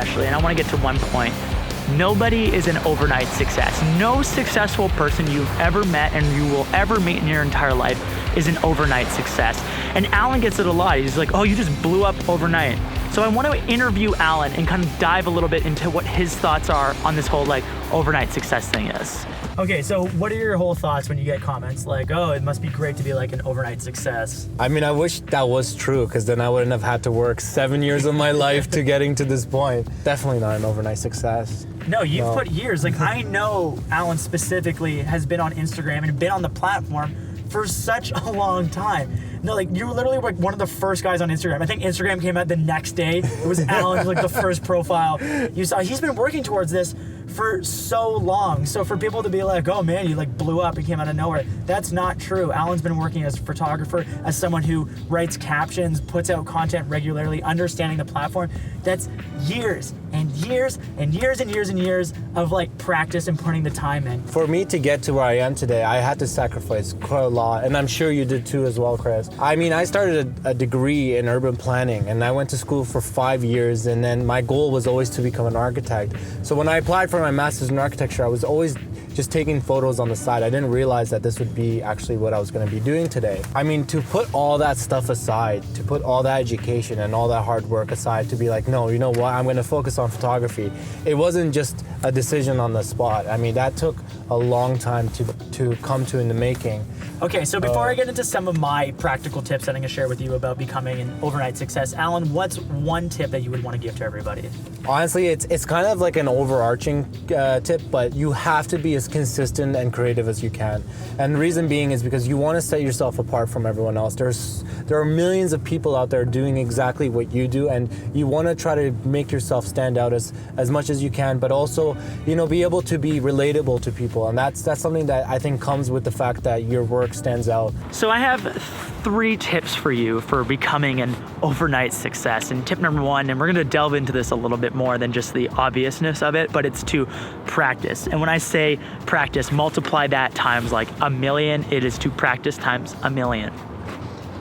especially, and I want to get to one point. Nobody is an overnight success. No successful person you've ever met and you will ever meet in your entire life is an overnight success. And Alan gets it a lot. He's like, oh, you just blew up overnight. So I want to interview Alan and kind of dive a little bit into what his thoughts are on this whole like overnight success thing is. Okay, so what are your whole thoughts when you get comments like, oh, it must be great to be like an overnight success? I mean, I wish that was true, because then I wouldn't have had to work 7 years of my life to getting to this point. Definitely not an overnight success. No, you've put years. Like, I know Alan specifically has been on Instagram and been on the platform for such a long time. No, like, you were literally like one of the first guys on Instagram. I think Instagram came out the next day. It was Alan, like the first profile you saw. He's been working towards this for so long. So for people to be like, oh man, you like blew up and came out of nowhere, that's not true. Alan's been working as a photographer, as someone who writes captions, puts out content regularly, understanding the platform. That's years and years and years and years and years of like practice and putting the time in. For me to get to where I am today, I had to sacrifice quite a lot, and I'm sure you did too as well, Chris. I mean, I started a degree in urban planning, and I went to school for 5 years, and then my goal was always to become an architect. So when I applied for my master's in architecture, I was always just taking photos on the side. I didn't realize that this would be actually what I was going to be doing today. I mean, to put all that stuff aside, to put all that education and all that hard work aside, to be like, no, you know what, I'm going to focus on photography. It wasn't just a decision on the spot. I mean, that took a long time to come to in the making. Okay, so before I get into some of my practical tips that I'm gonna share with you about becoming an overnight success, Alan, what's one tip that you would want to give to everybody? Honestly, it's kind of like an overarching tip, but you have to be as consistent and creative as you can. And the reason being is because you want to set yourself apart from everyone else. There are millions of people out there doing exactly what you do, and you want to try to make yourself stand out as much as you can, but also, you know, be able to be relatable to people. And that's something that I think comes with the fact that your work stands out. So I have 3 tips for you for becoming an overnight success. And tip number 1, and we're gonna delve into this a little bit more than just the obviousness of it, but it's to practice. And when I say practice, multiply that times like 1,000,000, it is to practice times 1,000,000.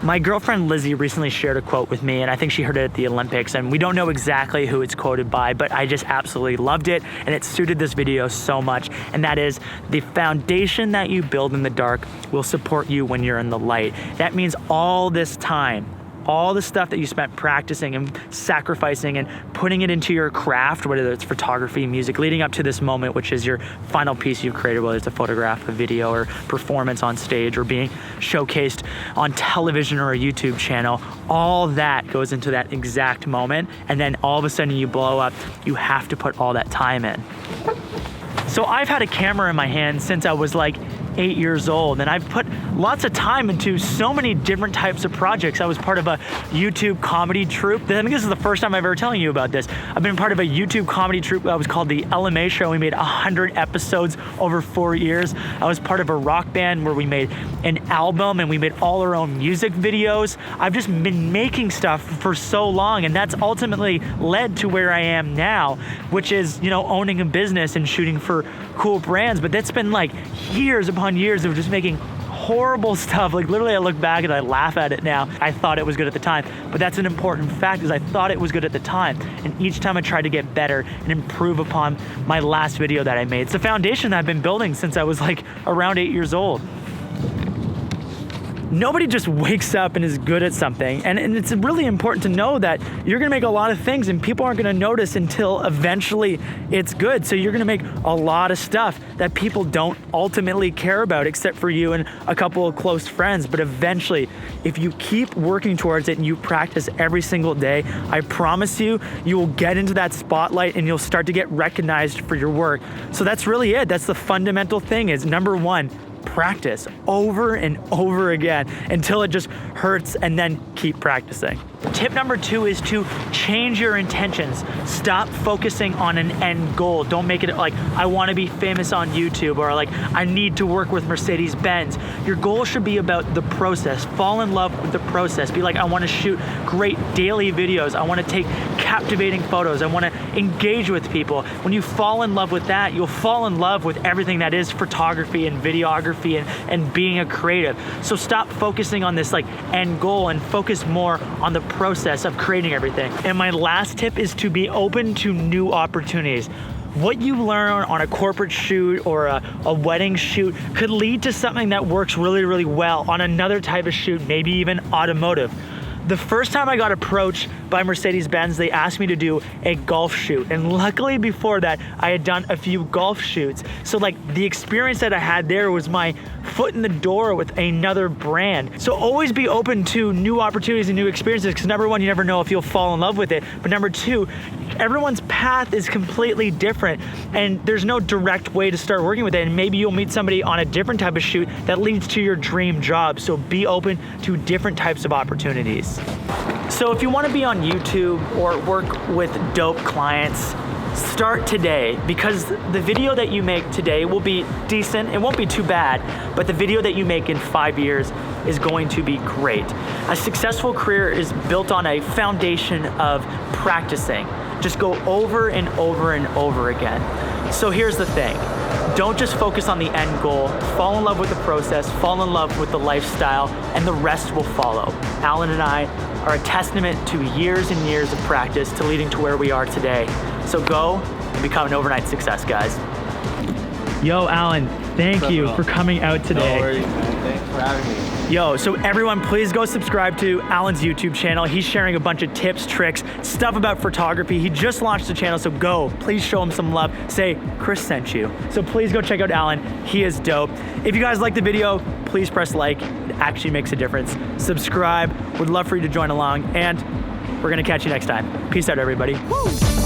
My girlfriend Lizzie recently shared a quote with me, and I think she heard it at the Olympics, and we don't know exactly who it's quoted by, but I just absolutely loved it, and it suited this video so much, and that is, the foundation that you build in the dark will support you when you're in the light. That means all this time, all the stuff that you spent practicing and sacrificing and putting it into your craft, whether it's photography, music, leading up to this moment, which is your final piece you've created, whether it's a photograph, a video, or performance on stage, or being showcased on television or a YouTube channel, all that goes into that exact moment, and then all of a sudden you blow up. You have to put all that time in. So I've had a camera in my hand since I was like 8 years old, and I've put lots of time into so many different types of projects. I was part of a YouTube comedy troupe. I think this is the first time I've ever telling you about this. I've been part of a YouTube comedy troupe that was called the LMA Show. We made 100 episodes over 4 years. I was part of a rock band where we made an album and we made all our own music videos. I've just been making stuff for so long, and that's ultimately led to where I am now, which is, you know, owning a business and shooting for cool brands. But that's been like years upon years of just making horrible stuff. Like, literally, I look back and I laugh at it now. I thought it was good at the time, but that's an important fact, is I thought it was good at the time, and each time I tried to get better and improve upon my last video that I made. It's the foundation that I've been building since I was like around 8 years old. Nobody just wakes up and is good at something, and it's really important to know that you're gonna make a lot of things and people aren't gonna notice until eventually it's good. So you're gonna make a lot of stuff that people don't ultimately care about, except for you and a couple of close friends. But eventually, if you keep working towards it and you practice every single day, I promise you, you will get into that spotlight and you'll start to get recognized for your work. So that's really it. That's the fundamental thing, is number 1, practice over and over again until it just hurts, and then keep practicing. Tip number 2 is to change your intentions. Stop focusing on an end goal. Don't make it like, I want to be famous on YouTube, or like, I need to work with Mercedes-Benz. Your goal should be about the process. Fall in love with the process. Be like, I want to shoot great daily videos. I want to take captivating photos. I want to engage with people. When you fall in love with that, you'll fall in love with everything that is photography and videography and being a creative. So stop focusing on this like end goal and focus more on the process of creating everything. And my last tip is to be open to new opportunities. What you learn on a corporate shoot or a wedding shoot could lead to something that works really, really well on another type of shoot, maybe even automotive. The first time I got approached by Mercedes-Benz, they asked me to do a golf shoot. And luckily before that, I had done a few golf shoots. So like the experience that I had there was my foot in the door with another brand. So always be open to new opportunities and new experiences, because number one, you never know if you'll fall in love with it. But number two, everyone's path is completely different and there's no direct way to start working with it. And maybe you'll meet somebody on a different type of shoot that leads to your dream job. So be open to different types of opportunities. So if you want to be on YouTube or work with dope clients, start today, because the video that you make today will be decent. It won't be too bad, but the video that you make in 5 years is going to be great. A successful career is built on a foundation of practicing. Just go over and over and over again. So here's the thing. Don't just focus on the end goal. Fall in love with the process, fall in love with the lifestyle, and the rest will follow. Alan and I are a testament to years and years of practice to leading to where we are today. So go and become an overnight success, guys. Yo, Alan, thank you for coming out today. No worries, man. Thanks for having me. Yo, so everyone, please go subscribe to Alan's YouTube channel. He's sharing a bunch of tips, tricks, stuff about photography. He just launched the channel, so go. Please show him some love. Say, Chris sent you. So please go check out Alan. He is dope. If you guys like the video, please press like. It actually makes a difference. Subscribe. Would love for you to join along, and we're gonna catch you next time. Peace out, everybody. Woo!